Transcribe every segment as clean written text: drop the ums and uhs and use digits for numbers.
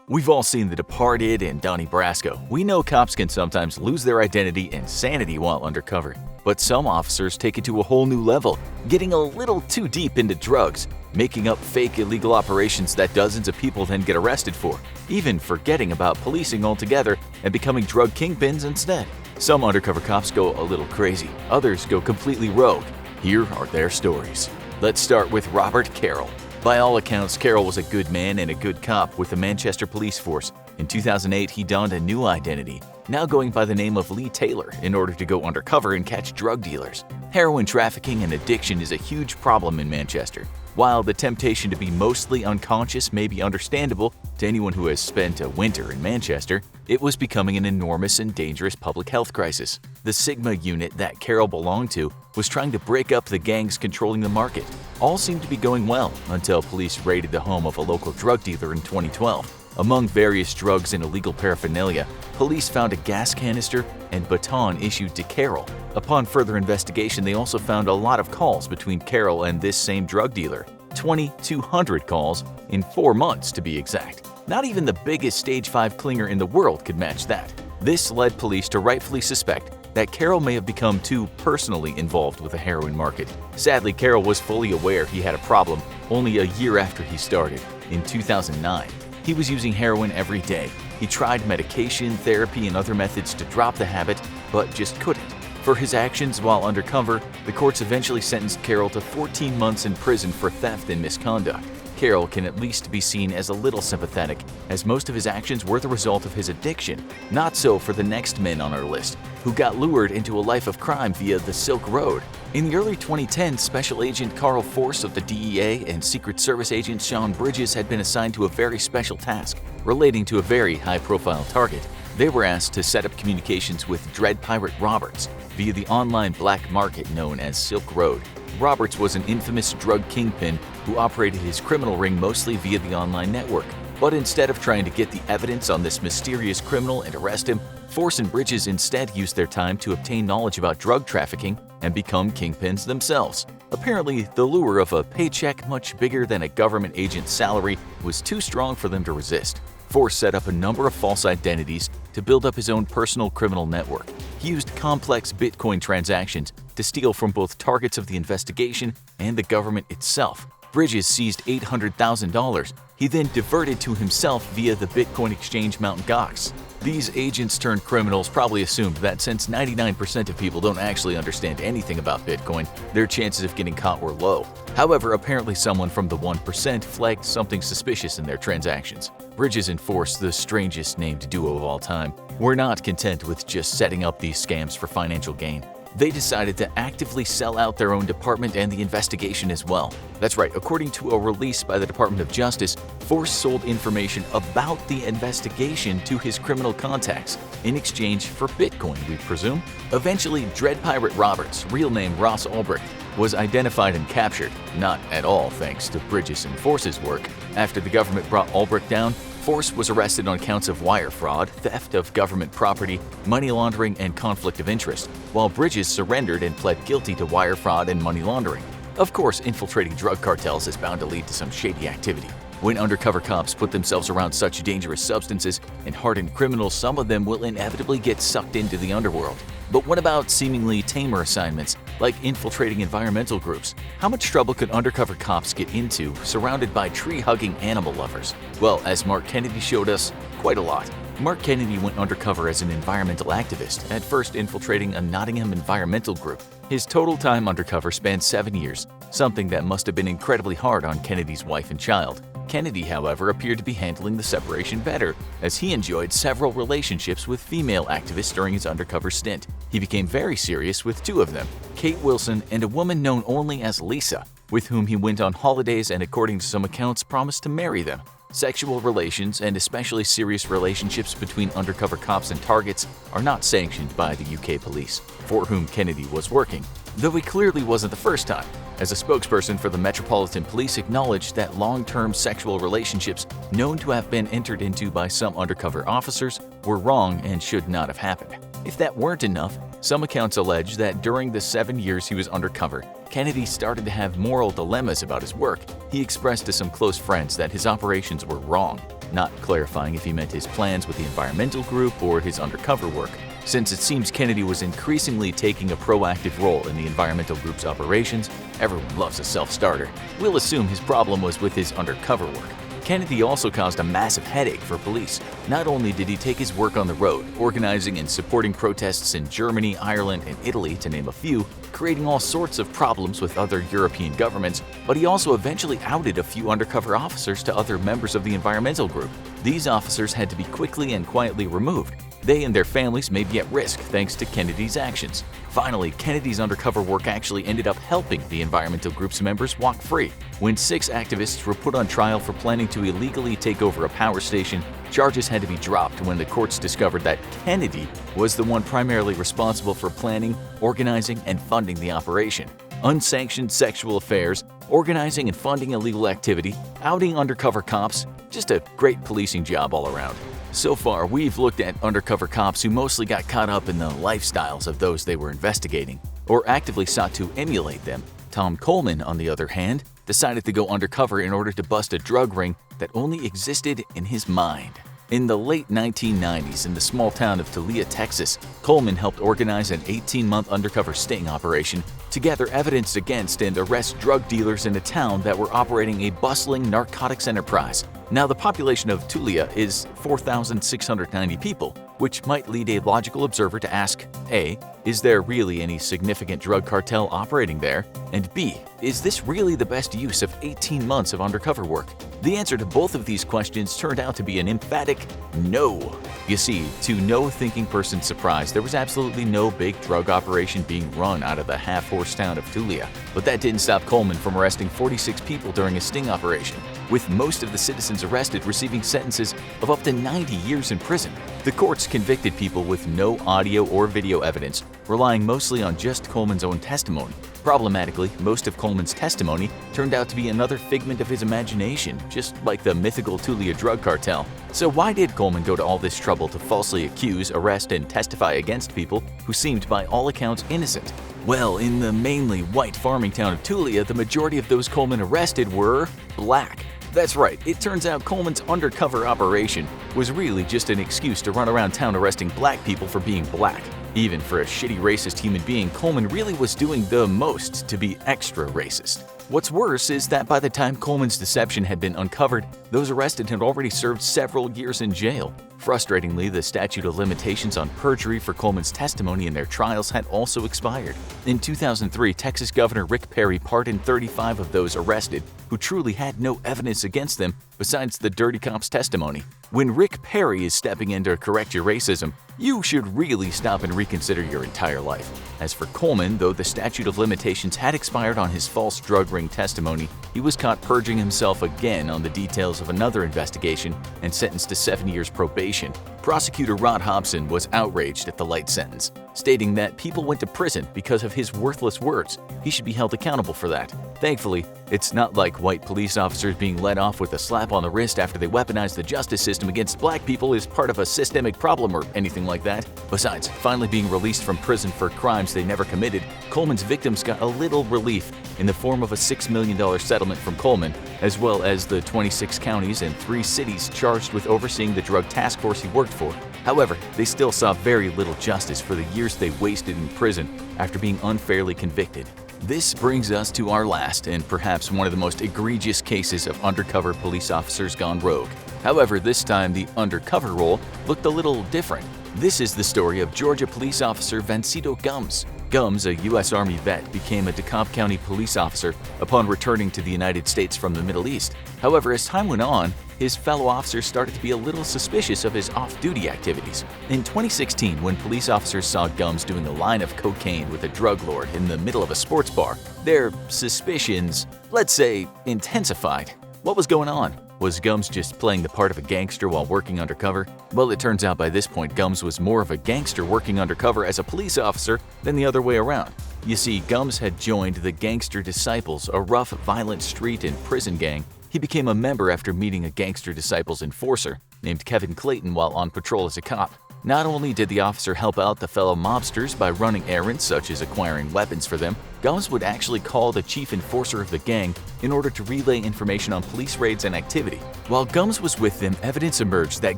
We've all seen The Departed and Donnie Brasco. We know cops can sometimes lose their identity and sanity while undercover. But some officers take it to a whole new level, getting a little too deep into drugs, making up fake illegal operations that dozens of people then get arrested for, even forgetting about policing altogether and becoming drug kingpins instead. Some undercover cops go a little crazy, others go completely rogue. Here are their stories. Let's start with Robert Carroll. By all accounts, Carroll was a good man and a good cop with the Manchester Police Force. In 2008, he donned a new identity, now going by the name of Lee Taylor, in order to go undercover and catch drug dealers. Heroin trafficking and addiction is a huge problem in Manchester. While the temptation to be mostly unconscious may be understandable to anyone who has spent a winter in Manchester, it was becoming an enormous and dangerous public health crisis. The Sigma unit that Carroll belonged to was trying to break up the gangs controlling the market. All seemed to be going well until police raided the home of a local drug dealer in 2012. Among various drugs and illegal paraphernalia, police found a gas canister and baton issued to Carroll. Upon further investigation, they also found a lot of calls between Carroll and this same drug dealer. 2,200 calls in 4 months to be exact. Not even the biggest stage 5 clinger in the world could match that. This led police to rightfully suspect that Carroll may have become too personally involved with the heroin market. Sadly, Carroll was fully aware he had a problem only a year after he started, in 2009. He was using heroin every day. He tried medication, therapy, and other methods to drop the habit, but just couldn't. For his actions while undercover, the courts eventually sentenced Carroll to 14 months in prison for theft and misconduct. Carroll can at least be seen as a little sympathetic, as most of his actions were the result of his addiction. Not so for the next men on our list, who got lured into a life of crime via the Silk Road. In the early 2010s, Special Agent Carl Force of the DEA and Secret Service Agent Sean Bridges had been assigned to a very special task relating to a very high-profile target. They were asked to set up communications with Dread Pirate Roberts via the online black market known as Silk Road. Roberts was an infamous drug kingpin who operated his criminal ring mostly via the online network. But instead of trying to get the evidence on this mysterious criminal and arrest him, Force and Bridges instead used their time to obtain knowledge about drug trafficking and become kingpins themselves. Apparently, the lure of a paycheck much bigger than a government agent's salary was too strong for them to resist. Force set up a number of false identities to build up his own personal criminal network. He used complex Bitcoin transactions to steal from both targets of the investigation and the government itself. Bridges seized $800,000 he then diverted to himself via the Bitcoin exchange Mt. Gox. These agents-turned criminals probably assumed that since 99% of people don't actually understand anything about Bitcoin, their chances of getting caught were low. However, apparently someone from the 1% flagged something suspicious in their transactions. Bridges and Force, the strangest named duo of all time, were not content with just setting up these scams for financial gain. They decided to actively sell out their own department and the investigation as well. That's right, according to a release by the Department of Justice, Force sold information about the investigation to his criminal contacts in exchange for Bitcoin, we presume. Eventually, Dread Pirate Roberts, real name Ross Ulbricht, was identified and captured, not at all thanks to Bridges and Force's work. After the government brought Ulbricht down, Force was arrested on counts of wire fraud, theft of government property, money laundering, and conflict of interest, while Bridges surrendered and pled guilty to wire fraud and money laundering. Of course, infiltrating drug cartels is bound to lead to some shady activity. When undercover cops put themselves around such dangerous substances and hardened criminals, some of them will inevitably get sucked into the underworld. But what about seemingly tamer assignments, like infiltrating environmental groups? How much trouble could undercover cops get into surrounded by tree-hugging animal lovers? Well, as Mark Kennedy showed us, quite a lot. Mark Kennedy went undercover as an environmental activist, at first infiltrating a Nottingham environmental group. His total time undercover spanned 7 years, something that must have been incredibly hard on Kennedy's wife and child. Kennedy, however, appeared to be handling the separation better, as he enjoyed several relationships with female activists during his undercover stint. He became very serious with two of them, Kate Wilson and a woman known only as Lisa, with whom he went on holidays and, according to some accounts, promised to marry them. Sexual relations, and especially serious relationships between undercover cops and targets, are not sanctioned by the UK police, for whom Kennedy was working, though it clearly wasn't the first time, as a spokesperson for the Metropolitan Police acknowledged that long-term sexual relationships known to have been entered into by some undercover officers were wrong and should not have happened. If that weren't enough, some accounts allege that during the 7 years he was undercover, Kennedy started to have moral dilemmas about his work. He expressed to some close friends that his operations were wrong, not clarifying if he meant his plans with the environmental group or his undercover work. Since it seems Kennedy was increasingly taking a proactive role in the environmental group's operations, everyone loves a self-starter. We'll assume his problem was with his undercover work. Kennedy also caused a massive headache for police. Not only did he take his work on the road, organizing and supporting protests in Germany, Ireland, and Italy, to name a few, creating all sorts of problems with other European governments, but he also eventually outed a few undercover officers to other members of the environmental group. These officers had to be quickly and quietly removed. They and their families may be at risk thanks to Kennedy's actions. Finally, Kennedy's undercover work actually ended up helping the environmental group's members walk free. When 6 activists were put on trial for planning to illegally take over a power station, charges had to be dropped when the courts discovered that Kennedy was the one primarily responsible for planning, organizing, and funding the operation. Unsanctioned sexual affairs, organizing and funding illegal activity, outing undercover cops, just a great policing job all around. So far, we've looked at undercover cops who mostly got caught up in the lifestyles of those they were investigating, or actively sought to emulate them. Tom Coleman, on the other hand, decided to go undercover in order to bust a drug ring that only existed in his mind. In the late 1990s, in the small town of Tulia, Texas, Coleman helped organize an 18-month undercover sting operation to gather evidence against and arrest drug dealers in a town that were operating a bustling narcotics enterprise. Now, the population of Tulia is 4,690 people, which might lead a logical observer to ask, A, is there really any significant drug cartel operating there? And B, is this really the best use of 18 months of undercover work? The answer to both of these questions turned out to be an emphatic no. You see, to no thinking person's surprise, there was absolutely no big drug operation being run out of the half-horse town of Tulia. But that didn't stop Coleman from arresting 46 people during a sting operation, with most of the citizens arrested receiving sentences of up to 90 years in prison. The courts convicted people with no audio or video evidence, relying mostly on just Coleman's own testimony. Problematically, most of Coleman's testimony turned out to be another figment of his imagination, just like the mythical Tulia drug cartel. So why did Coleman go to all this trouble to falsely accuse, arrest, and testify against people who seemed by all accounts innocent? Well, in the mainly white farming town of Tulia, the majority of those Coleman arrested were black. That's right, it turns out Coleman's undercover operation was really just an excuse to run around town arresting black people for being black. Even for a shitty racist human being, Coleman really was doing the most to be extra racist. What's worse is that by the time Coleman's deception had been uncovered, those arrested had already served several years in jail. Frustratingly, the statute of limitations on perjury for Coleman's testimony in their trials had also expired. In 2003, Texas Governor Rick Perry pardoned 35 of those arrested who truly had no evidence against them besides the dirty cop's testimony. When Rick Perry is stepping in to correct your racism, you should really stop and reconsider your entire life. As for Coleman, though the statute of limitations had expired on his false drug ring testimony, he was caught purging himself again on the details of another investigation and sentenced to 7 years probation. Prosecutor Rod Hobson was outraged at the light sentence, stating that people went to prison because of his worthless words. He should be held accountable for that. Thankfully, it's not like white police officers being let off with a slap on the wrist after they weaponize the justice system against black people is part of a systemic problem or anything like that. Besides, finally being released from prison for crimes they never committed, Coleman's victims got a little relief in the form of a $6 million settlement from Coleman, as well as the 26 counties and 3 cities charged with overseeing the drug task force he worked for. However, they still saw very little justice for the years they wasted in prison after being unfairly convicted. This brings us to our last and perhaps one of the most egregious cases of undercover police officers gone rogue. However, this time the undercover role looked a little different. This is the story of Georgia police officer Vancito Gumbs. Gumbs, a U.S. Army vet, became a DeKalb County police officer upon returning to the United States from the Middle East. However, as time went on, his fellow officers started to be a little suspicious of his off-duty activities. In 2016, when police officers saw Gumbs doing a line of cocaine with a drug lord in the middle of a sports bar, their suspicions, let's say, intensified. What was going on? Was Gumbs just playing the part of a gangster while working undercover? Well, it turns out by this point Gumbs was more of a gangster working undercover as a police officer than the other way around. You see, Gumbs had joined the Gangster Disciples, a rough, violent street and prison gang. He became a member after meeting a Gangster Disciples enforcer named Kevin Clayton while on patrol as a cop. Not only did the officer help out the fellow mobsters by running errands such as acquiring weapons for them, Gums would actually call the chief enforcer of the gang in order to relay information on police raids and activity. While Gums was with them, evidence emerged that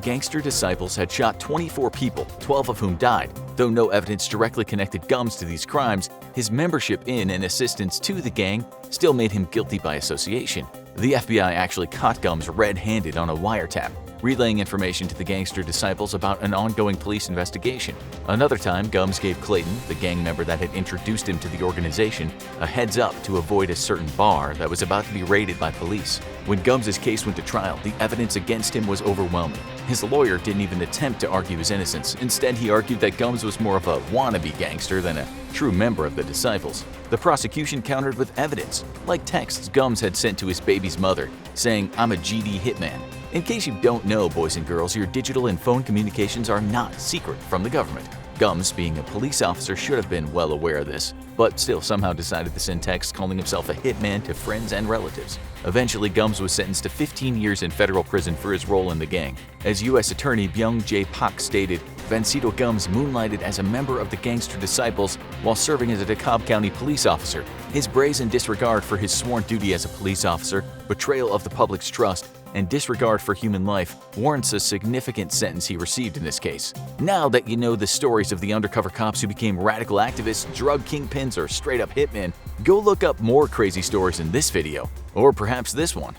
gangster disciples had shot 24 people, 12 of whom died. Though no evidence directly connected Gums to these crimes, his membership in and assistance to the gang still made him guilty by association. The FBI actually caught Gums red-handed on a wiretap, relaying information to the gangster disciples about an ongoing police investigation. Another time, Gums gave Clayton, the gang member that had introduced him to the organization, a heads up to avoid a certain bar that was about to be raided by police. When Gums' case went to trial, the evidence against him was overwhelming. His lawyer didn't even attempt to argue his innocence. Instead, he argued that Gums was more of a wannabe gangster than a true member of the disciples. The prosecution countered with evidence, like texts Gums had sent to his baby's mother, saying, "I'm a GD hitman." In case you don't know, boys and girls, your digital and phone communications are not secret from the government. Gums, being a police officer, should have been well aware of this, but still somehow decided to send texts calling himself a hitman to friends and relatives. Eventually, Gums was sentenced to 15 years in federal prison for his role in the gang. As U.S. Attorney Byung Jae Pak stated, Vancito Gums moonlighted as a member of the gangster disciples while serving as a DeKalb County police officer. His brazen disregard for his sworn duty as a police officer, betrayal of the public's trust, and disregard for human life warrants a significant sentence he received in this case. Now that you know the stories of the undercover cops who became radical activists, drug kingpins, or straight-up hitmen, go look up more crazy stories in this video, or perhaps this one.